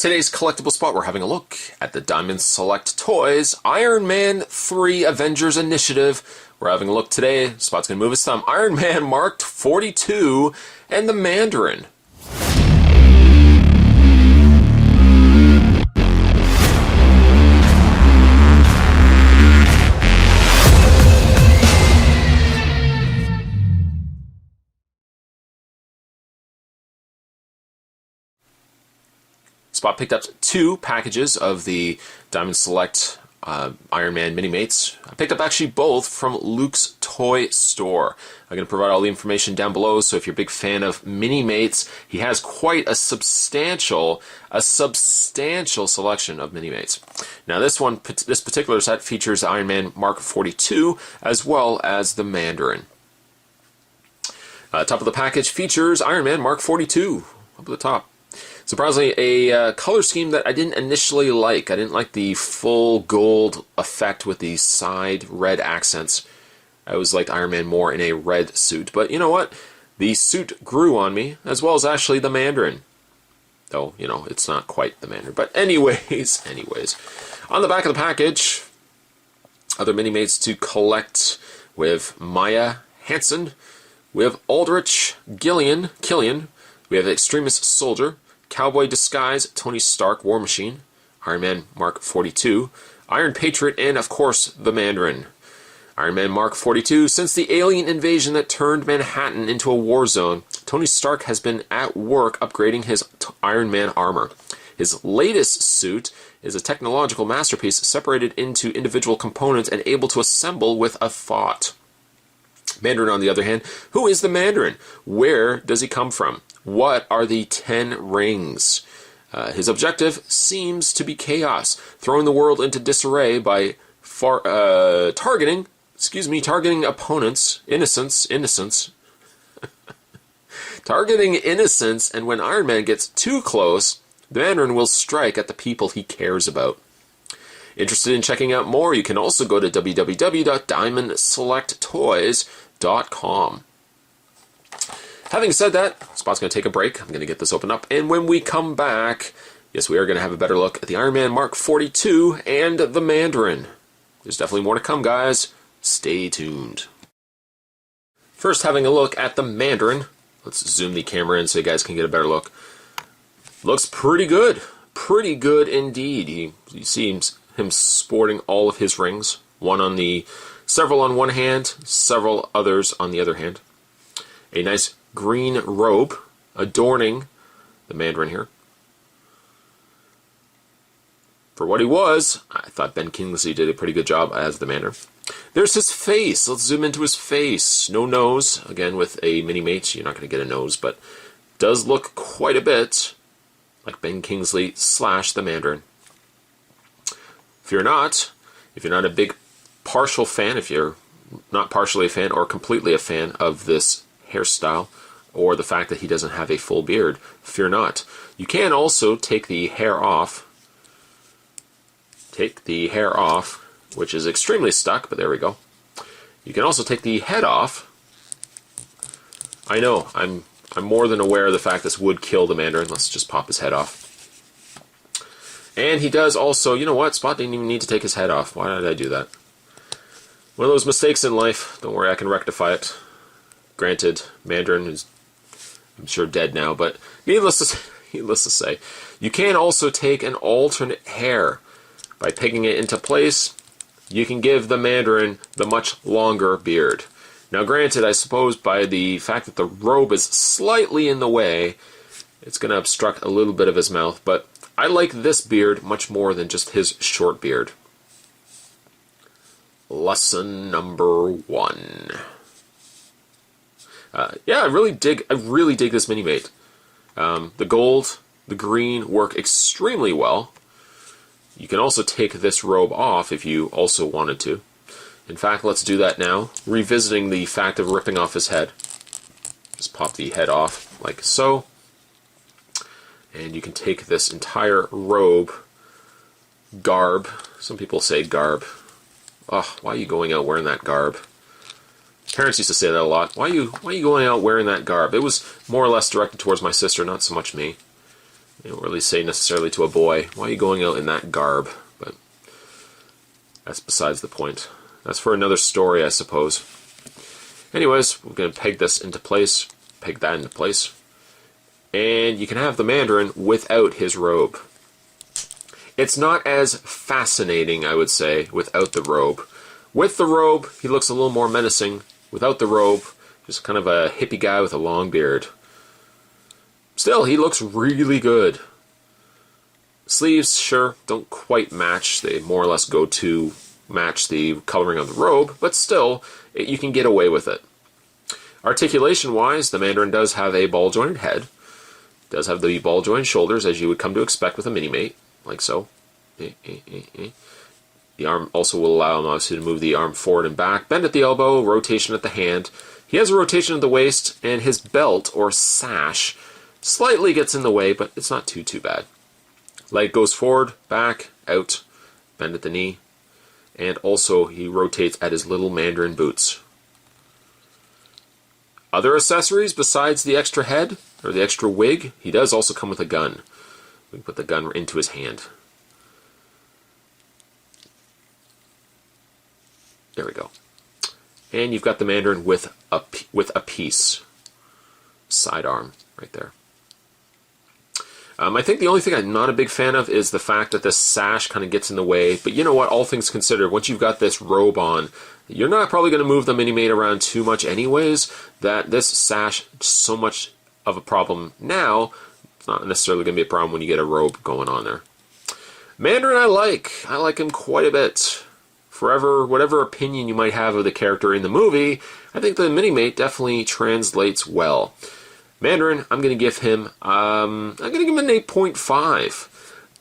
Today's collectible spot, we're having a look at the Diamond Select Toys Iron Man 3 Avengers Initiative. We're having a look today. Spot's going to move his thumb. Iron Man marked 42 and the Mandarin. Spot picked up 2 packages of the Diamond Select Iron Man minimates. I picked up actually both from Luke's Toy Store. I'm going to provide all the information down below, so if you're a big fan of minimates, he has quite a substantial selection of minimates. Now this particular set features Iron Man Mark 42 as well as the Mandarin. Top of the package features Iron Man Mark 42 up at the top. Surprisingly, a color scheme that I didn't initially like. I didn't like the full gold effect with the side red accents. I always liked Iron Man more in a red suit. But you know what? The suit grew on me, as well as actually the Mandarin. Though, you know, it's not quite the Mandarin. But anyways. On the back of the package, other mini-mates to collect with Maya Hansen. We have Aldrich Killian. We have Extremist Soldier. Cowboy Disguise, Tony Stark, War Machine, Iron Man Mark 42, Iron Patriot, and of course, the Mandarin. Iron Man Mark 42, since the alien invasion that turned Manhattan into a war zone, Tony Stark has been at work upgrading his Iron Man armor. His latest suit is a technological masterpiece separated into individual components and able to assemble with a thought. Mandarin, on the other hand, who is the Mandarin? Where does he come from? What are the 10 rings? His objective seems to be chaos, throwing the world into disarray by targeting opponents, innocents, targeting innocents, and when Iron Man gets too close, the Mandarin will strike at the people he cares about. Interested in checking out more, you can also go to www.diamondselecttoys.com. Having said that, Spot's going to take a break. I'm going to get this opened up. And when we come back, yes, we are going to have a better look at the Iron Man Mark 42 and the Mandarin. There's definitely more to come, guys. Stay tuned. First, having a look at the Mandarin. Let's zoom the camera in so you guys can get a better look. Looks pretty good. Pretty good indeed. You see him sporting all of his rings. Several on one hand, several others on the other hand. A nice green robe adorning the Mandarin here. For what he was, I thought Ben Kingsley did a pretty good job as the Mandarin. There's his face. Let's zoom into his face. No nose. Again, with a mini-mate, you're not going to get a nose, but does look quite a bit like Ben Kingsley / the Mandarin. If you're not a big partial fan, if you're not partially a fan or completely a fan of this hairstyle, or the fact that he doesn't have a full beard, fear not. You can also take the hair off. Which is extremely stuck, but there we go. You can also take the head off. I know, I'm more than aware of the fact this would kill the Mandarin. Let's just pop his head off. And he does also, you know what, Spot didn't even need to take his head off. Why did I do that? One of those mistakes in life. Don't worry, I can rectify it. Granted, Mandarin is, I'm sure, dead now, but needless to say, you can also take an alternate hair. By pegging it into place, you can give the Mandarin the much longer beard. Now granted, I suppose by the fact that the robe is slightly in the way, it's going to obstruct a little bit of his mouth, but I like this beard much more than just his short beard. Lesson number 1. Yeah, I really dig this mini-mate. The gold, the green work extremely well. You can also take this robe off if you also wanted to. In fact, let's do that now. Revisiting the fact of ripping off his head. Just pop the head off like so. And you can take this entire robe, garb. Some people say garb. Ugh, why are you going out wearing that garb? Parents used to say that a lot. Why are you going out wearing that garb? It was more or less directed towards my sister, not so much me. You don't really say necessarily to a boy, why are you going out in that garb? But that's besides the point. That's for another story, I suppose. Anyways, we're going to peg this into place, peg that into place, and you can have the Mandarin without his robe. It's not as fascinating, I would say, without the robe. With the robe, he looks a little more menacing. Without the robe, just kind of a hippie guy with a long beard. Still, he looks really good. Sleeves, sure, don't quite match. They more or less go to match the coloring of the robe, but still, you can get away with it. Articulation-wise, the Mandarin does have a ball-jointed head. Does have the ball-jointed shoulders, as you would come to expect with a mini-mate, like so. The arm also will allow him, obviously, to move the arm forward and back. Bend at the elbow, rotation at the hand. He has a rotation at the waist, and his belt, or sash, slightly gets in the way, but it's not too bad. Leg goes forward, back, out, bend at the knee, and also he rotates at his little Mandarin boots. Other accessories besides the extra head, or the extra wig, he does also come with a gun. We can put the gun into his hand. There we go. And you've got the Mandarin with a piece. Sidearm right there. I think the only thing I'm not a big fan of is the fact that this sash kind of gets in the way. But you know what? All things considered, once you've got this robe on, you're not probably going to move the mini-mate around too much anyways, that this sash is so much of a problem now. It's not necessarily going to be a problem when you get a robe going on there. Mandarin I like him quite a bit. Forever, whatever opinion you might have of the character in the movie, I think the mini-mate definitely translates well. Mandarin, I'm going to give him an 8.5.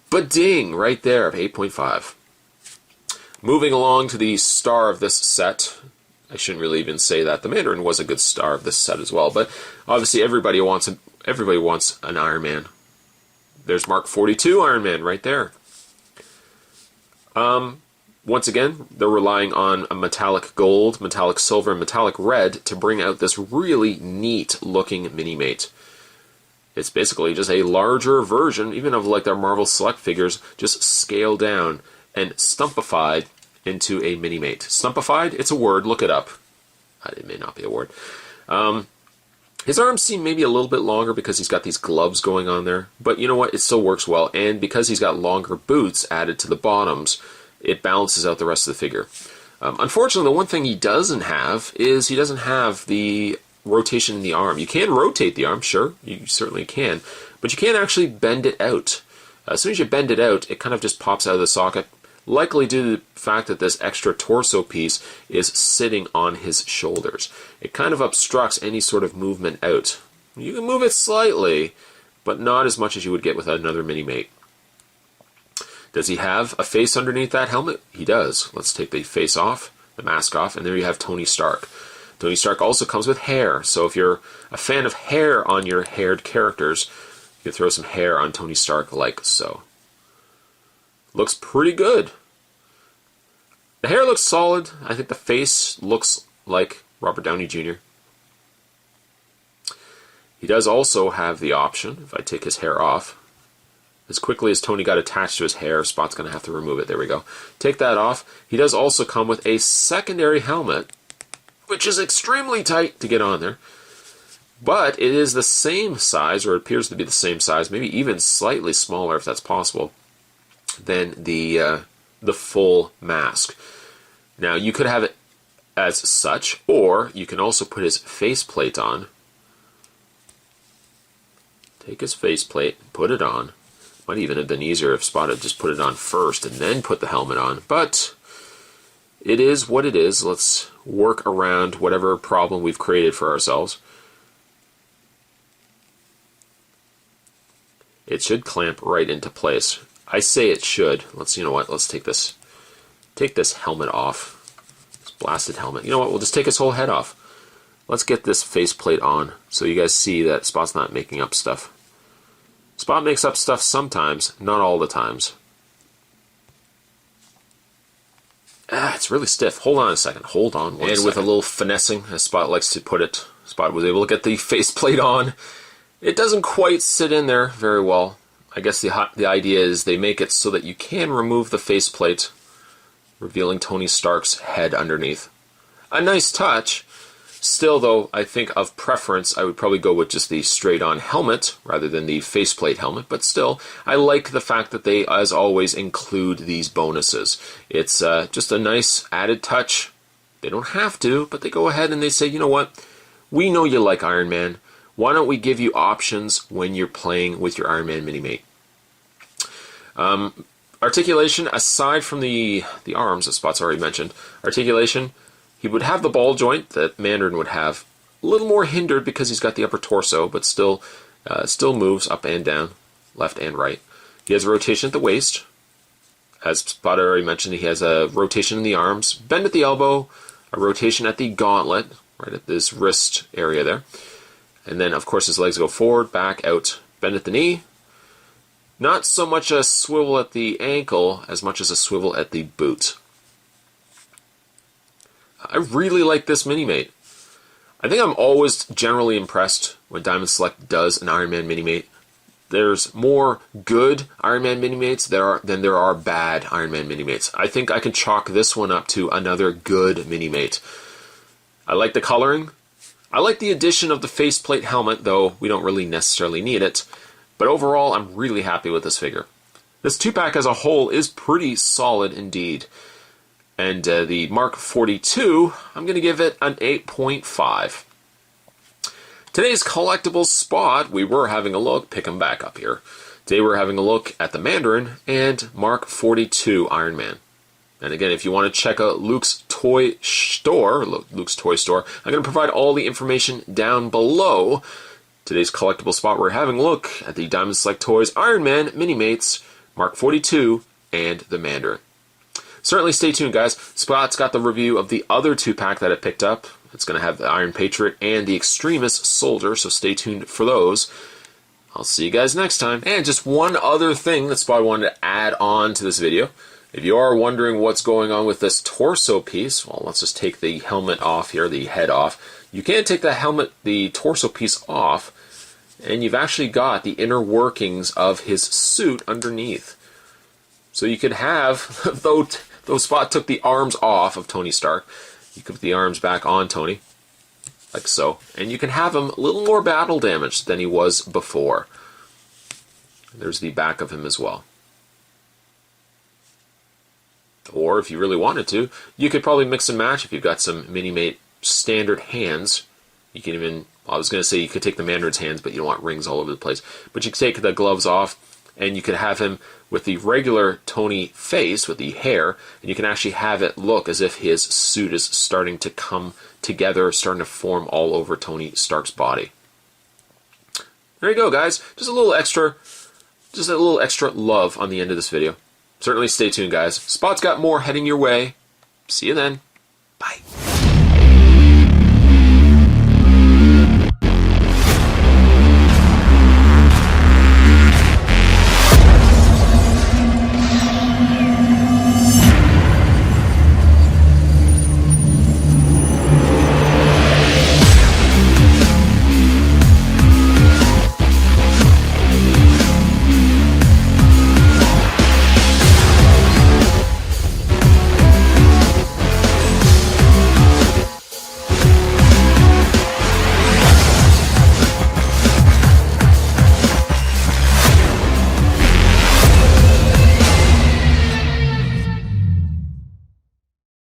But ding, right there, of 8.5. Moving along to the star of this set. I shouldn't really even say that. The Mandarin was a good star of this set as well, but obviously everybody wants an Iron Man. There's Mark 42 Iron Man right there. Once again, they're relying on a metallic gold, metallic silver, and metallic red to bring out this really neat looking mini-mate. It's basically just a larger version, even of like their Marvel Select figures, just scaled down and stumpified into a mini-mate. Stumpified? It's a word, look it up. It may not be a word. His arms seem maybe a little bit longer because he's got these gloves going on there, but you know what, it still works well, and because he's got longer boots added to the bottoms, it balances out the rest of the figure. Unfortunately, the one thing he doesn't have is he doesn't have the rotation in the arm. You can rotate the arm, sure, you certainly can, but you can't actually bend it out. As soon as you bend it out, it kind of just pops out of the socket, likely due to the fact that this extra torso piece is sitting on his shoulders. It kind of obstructs any sort of movement out. You can move it slightly, but not as much as you would get with another mini-mate. Does he have a face underneath that helmet? He does. Let's take the face off, the mask off, and there you have Tony Stark. Tony Stark also comes with hair, so if you're a fan of hair on your haired characters, you can throw some hair on Tony Stark like so. Looks pretty good. The hair looks solid. I think the face looks like Robert Downey Jr. He does also have the option, if I take his hair off, as quickly as Tony got attached to his hair, Spot's going to have to remove it. There we go. Take that off. He does also come with a secondary helmet, which is extremely tight to get on there. But it is the same size, or it appears to be the same size, maybe even slightly smaller if that's possible, than the full mask. Now, you could have it as such, or you can also put his faceplate on. Take his faceplate, put it on. Might even have been easier if Spot had just put it on first and then put the helmet on, but it is what it is. Let's work around whatever problem we've created for ourselves. It should clamp right into place. I say it should. You know what? Let's take this helmet off. This blasted helmet. You know what? We'll just take his whole head off. Let's get this faceplate on so you guys see that Spot's not making up stuff. Spot makes up stuff sometimes, not all the times. It's really stiff. Hold on a second. Hold on one second. And with a little finessing, as Spot likes to put it, Spot was able to get the faceplate on. It doesn't quite sit in there very well. I guess the idea is they make it so that you can remove the faceplate, revealing Tony Stark's head underneath. A nice touch. Still, though, I think of preference, I would probably go with just the straight-on helmet rather than the faceplate helmet. But still, I like the fact that they, as always, include these bonuses. It's just a nice added touch. They don't have to, but they go ahead and they say, you know what? We know you like Iron Man. Why don't we give you options when you're playing with your Iron Man Minimate? Articulation, aside from the arms, that Spot's already mentioned, articulation, he would have the ball joint that Mandarin would have. A little more hindered because he's got the upper torso, but still moves up and down, left and right. He has a rotation at the waist. As Spot already mentioned, he has a rotation in the arms, bend at the elbow, a rotation at the gauntlet, right at this wrist area there. And then, of course, his legs go forward, back, out, bend at the knee. Not so much a swivel at the ankle as much as a swivel at the boot. I really like this Minimate. I think I'm always generally impressed when Diamond Select does an Iron Man Minimate. There's more good Iron Man Minimates than there are bad Iron Man Minimates. I think I can chalk this one up to another good Minimate. I like the coloring. I like the addition of the faceplate helmet, though we don't really necessarily need it. But overall, I'm really happy with this figure. This 2-pack as a whole is pretty solid indeed. And the Mark 42, I'm going to give it an 8.5. Today's collectibles spot, we were having a look, pick them back up here. Today we're having a look at the Mandarin and Mark 42 Iron Man. And again, if you want to check out Luke's Toy Store, I'm going to provide all the information down below. Today's collectible spot, we're having a look at the Diamond Select Toys Iron Man Minimates, Mark 42, and the Mandarin. Certainly stay tuned, guys. Spot's got the review of the other 2-pack that I picked up. It's going to have the Iron Patriot and the Extremis Soldier, so stay tuned for those. I'll see you guys next time. And just one other thing that Spot wanted to add on to this video. If you are wondering what's going on with this torso piece, well, let's just take the helmet off here, the head off. You can take the torso piece off, and you've actually got the inner workings of his suit underneath. So you could have, though Spot took the arms off of Tony Stark, you could put the arms back on Tony, like so, and you can have him a little more battle damaged than he was before. There's the back of him as well. Or if you really wanted to, you could probably mix and match if you've got some Minimate standard hands. You can even, I was going to say you could take the Mandarin's hands, but you don't want rings all over the place. But you could take the gloves off, and you could have him with the regular Tony face, with the hair, and you can actually have it look as if his suit is starting to come together, starting to form all over Tony Stark's body. There you go, guys. Just a little extra love on the end of this video. Certainly stay tuned, guys. Spot's got more heading your way. See you then. Bye.